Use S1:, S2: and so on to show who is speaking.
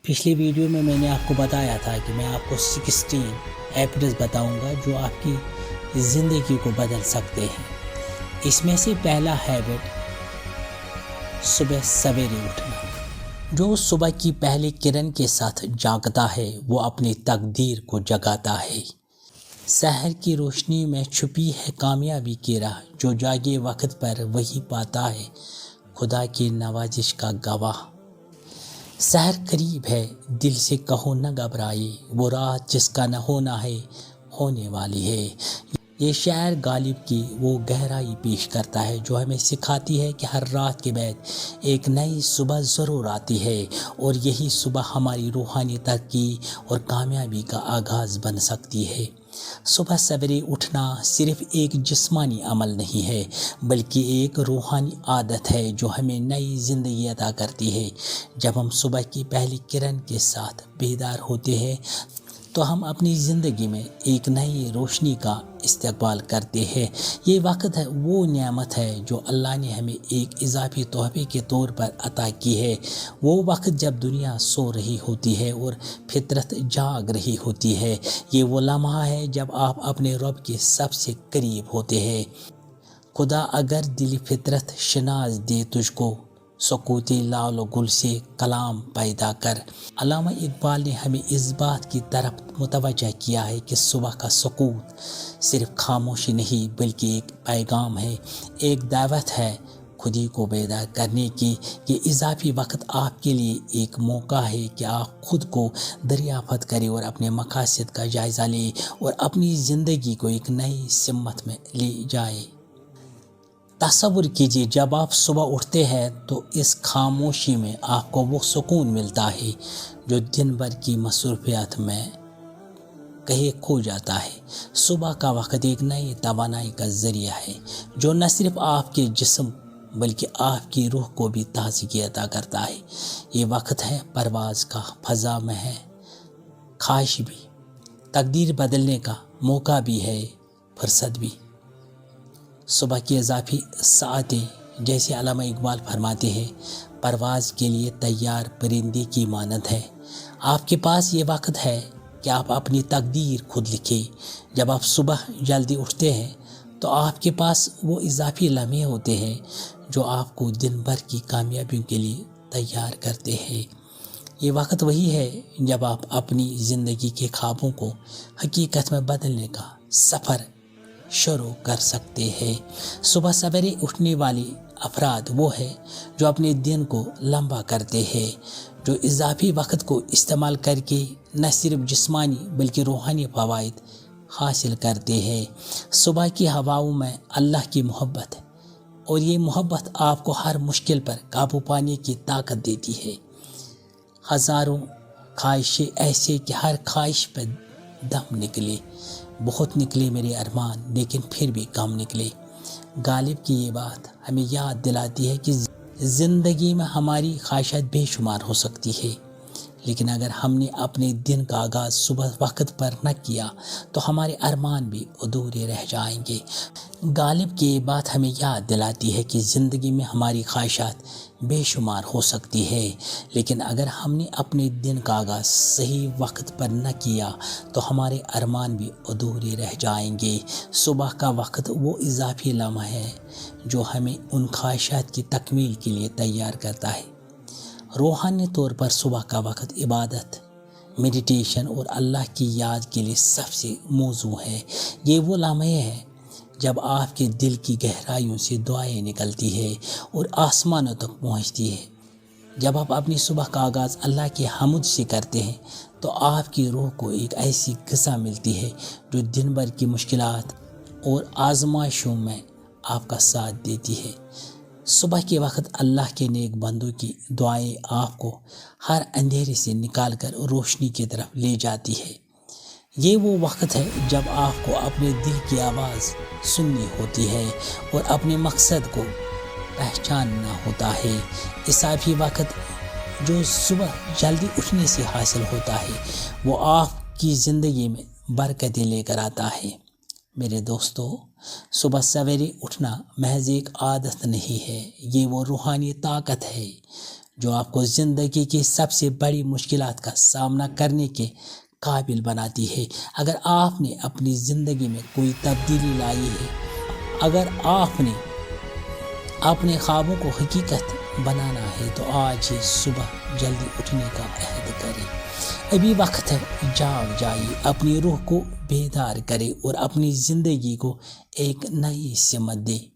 S1: پچھلی ویڈیو میں نے آپ کو بتایا تھا کہ میں آپ کو 16 ہیبٹس بتاؤں گا جو آپ کی زندگی کو بدل سکتے ہیں۔ اس میں سے پہلا ہیبٹ صبح سویرے اٹھنا۔ جو صبح کی پہلی کرن کے ساتھ جاگتا ہے وہ اپنی تقدیر کو جگاتا ہے۔ سحر کی روشنی میں چھپی ہے کامیابی کی راہ، جو جاگے وقت پر وہی پاتا ہے خدا کی نوازش کا گواہ۔ سحر قریب ہے، دل سے کہو نہ گھبرائے، وہ رات جس کا نہ ہونا ہے ہونے والی ہے۔ یہ شعر غالب کی وہ گہرائی پیش کرتا ہے جو ہمیں سکھاتی ہے کہ ہر رات کے بعد ایک نئی صبح ضرور آتی ہے، اور یہی صبح ہماری روحانی ترقی اور کامیابی کا آغاز بن سکتی ہے۔ صبح سویرے اٹھنا صرف ایک جسمانی عمل نہیں ہے بلکہ ایک روحانی عادت ہے جو ہمیں نئی زندگی عطا کرتی ہے۔ جب ہم صبح کی پہلی کرن کے ساتھ بیدار ہوتے ہیں تو ہم اپنی زندگی میں ایک نئی روشنی کا استقبال کرتے ہیں۔ یہ وقت ہے، وہ نعمت ہے جو اللہ نے ہمیں ایک اضافی تحفے کے طور پر عطا کی ہے۔ وہ وقت جب دنیا سو رہی ہوتی ہے اور فطرت جاگ رہی ہوتی ہے۔ یہ وہ لمحہ ہے جب آپ اپنے رب کے سب سے قریب ہوتے ہیں۔ خدا اگر دل فطرت شناس دے تجھ کو، سکوت لال و گل سے کلام پیدا کر۔ علامہ اقبال نے ہمیں اس بات کی طرف متوجہ کیا ہے کہ صبح کا سکوت صرف خاموشی نہیں بلکہ ایک پیغام ہے، ایک دعوت ہے خودی کو بیدار کرنے کی۔ یہ اضافی وقت آپ کے لیے ایک موقع ہے کہ آپ خود کو دریافت کریں اور اپنے مقاصد کا جائزہ لیں اور اپنی زندگی کو ایک نئی سمت میں لے جائیں۔ تصور کیجیے جب آپ صبح اٹھتے ہیں تو اس خاموشی میں آپ کو وہ سکون ملتا ہے جو دن بھر کی مصروفیات میں کہیں کھو جاتا ہے۔ صبح کا وقت ایک نئی توانائی کا ذریعہ ہے جو نہ صرف آپ کے جسم بلکہ آپ کی روح کو بھی تازگی عطا کرتا ہے۔ یہ وقت ہے پرواز کا، فضا میں ہے خواہش بھی، تقدیر بدلنے کا موقع بھی ہے، فرصت بھی۔ صبح کی اضافی ساعتیں، جیسے علامہ اقبال فرماتے ہیں، پرواز کے لیے تیار پرندے کی مانند ہے۔ آپ کے پاس یہ وقت ہے کہ آپ اپنی تقدیر خود لکھیں۔ جب آپ صبح جلدی اٹھتے ہیں تو آپ کے پاس وہ اضافی لمحے ہوتے ہیں جو آپ کو دن بھر کی کامیابیوں کے لیے تیار کرتے ہیں۔ یہ وقت وہی ہے جب آپ اپنی زندگی کے خوابوں کو حقیقت میں بدلنے کا سفر شروع کر سکتے ہیں۔ صبح سویرے اٹھنے والے افراد وہ ہیں جو اپنے دن کو لمبا کرتے ہیں، جو اضافی وقت کو استعمال کر کے نہ صرف جسمانی بلکہ روحانی فوائد حاصل کرتے ہیں۔ صبح کی ہواؤں میں اللہ کی محبت ہے اور یہ محبت آپ کو ہر مشکل پر قابو پانے کی طاقت دیتی ہے۔ ہزاروں خواہشیں ایسے کہ ہر خواہش پہ دم نکلے، بہت نکلے میرے ارمان لیکن پھر بھی کم نکلے۔ غالب کی یہ بات ہمیں یاد دلاتی ہے کہ زندگی میں ہماری خواہشات بے شمار ہو سکتی ہے، لیکن اگر ہم نے اپنے دن کا آغاز صبح وقت پر نہ کیا تو ہمارے ارمان بھی ادھورے رہ جائیں گے۔ غالب کی یہ بات ہمیں یاد دلاتی ہے کہ زندگی میں ہماری خواہشات بے شمار ہو سکتی ہے، لیکن اگر ہم نے اپنے دن کا آغاز صحیح وقت پر نہ کیا تو ہمارے ارمان بھی ادھورے رہ جائیں گے۔ صبح کا وقت وہ اضافی لمحہ ہے جو ہمیں ان خواہشات کی تکمیل کے لیے تیار کرتا ہے۔ روحانی طور پر صبح کا وقت عبادت، میڈیٹیشن اور اللہ کی یاد کے لیے سب سے موزوں ہے۔ یہ وہ لمحے ہیں جب آپ کے دل کی گہرائیوں سے دعائیں نکلتی ہیں اور آسمانوں تک پہنچتی ہے۔ جب آپ اپنی صبح کا آغاز اللہ کی حمد سے کرتے ہیں تو آپ کی روح کو ایک ایسی غذا ملتی ہے جو دن بھر کی مشکلات اور آزمائشوں میں آپ کا ساتھ دیتی ہے۔ صبح کے وقت اللہ کے نیک بندوں کی دعائیں آپ کو ہر اندھیرے سے نکال کر روشنی کی طرف لے جاتی ہے۔ یہ وہ وقت ہے جب آپ کو اپنے دل کی آواز سننی ہوتی ہے اور اپنے مقصد کو پہچاننا ہوتا ہے۔ اضافی وقت جو صبح جلدی اٹھنے سے حاصل ہوتا ہے وہ آپ کی زندگی میں برکتیں لے کر آتا ہے۔ میرے دوستو، صبح سویرے اٹھنا محض ایک عادت نہیں ہے، یہ وہ روحانی طاقت ہے جو آپ کو زندگی کی سب سے بڑی مشکلات کا سامنا کرنے کے قابل بناتی ہے۔ اگر آپ نے اپنی زندگی میں کوئی تبدیلی لائی ہے، اگر آپ نے اپنے خوابوں کو حقیقت بنانا ہے تو آج ہی صبح جلدی اٹھنے کا عہد کریں۔ ابھی وقت ہے، جاگ جائیے، اپنی روح کو بیدار کریں اور اپنی زندگی کو ایک نئی سمت دیں۔